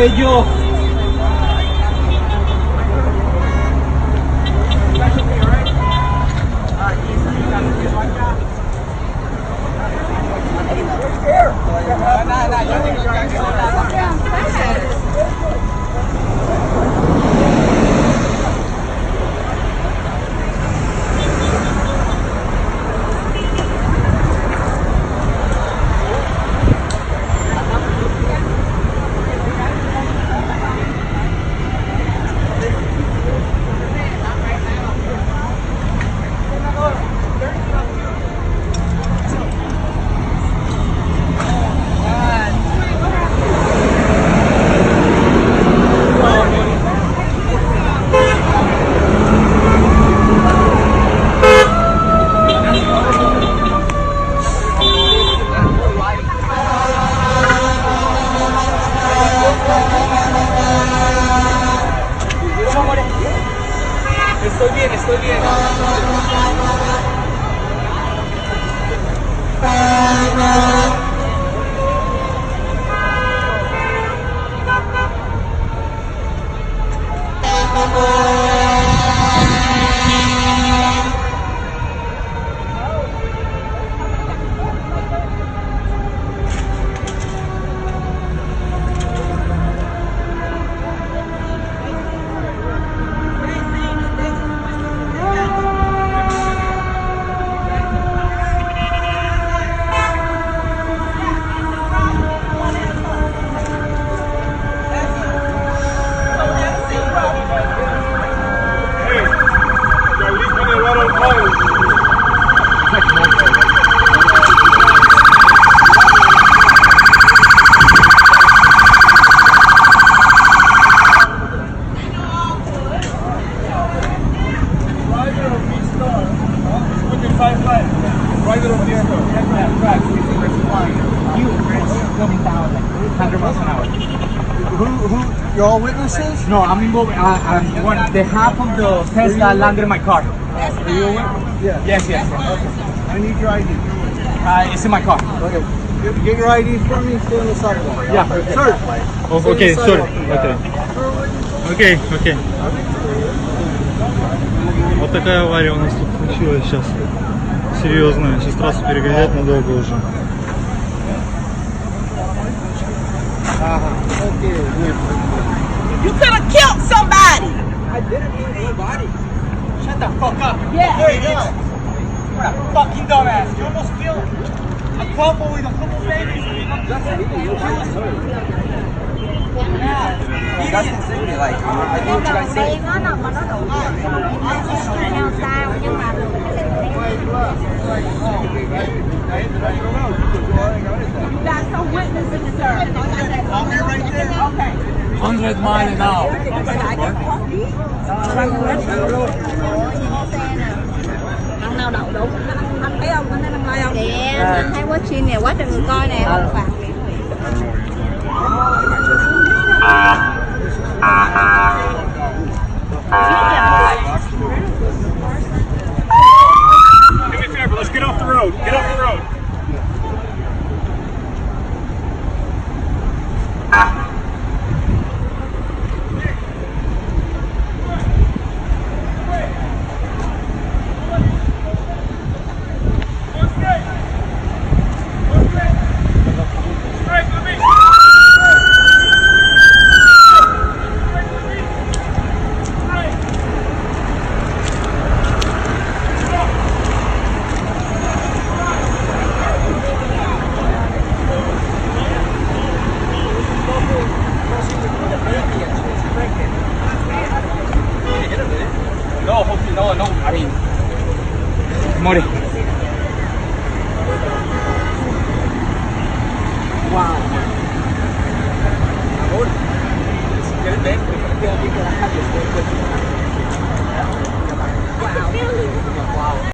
bello. Estoy bien, estoy bien. You're all witnesses? No, I'm one. The half of the Tesla landed in my car. Are you a witness? Yeah. Yes, yes. Okay. I need your ID. It's in my car. Okay. Get your ID for me. Stay on the sidewalk. Yeah. Sir. Okay, sorry. Okay. Окей. Вот такая авария у нас тут случилась сейчас. Серьезная. Сейчас трассу перегородят надолго уже. You could have killed somebody. I didn't hit anybody. Shut the fuck up. Yeah. What a fucking dumbass. You almost killed a couple with a couple babies. That's considerate, like, I know what you guys say. Nó nằm mà nó đủ theo sao nhưng mà You got some witnesses, sir. Okay. 100 miles an hour. ăn nào đậu đủ anh thấy không, anh thấy năm nay không? Đẹp, anh thấy quá chiên nè, quá trời người coi nè, phạt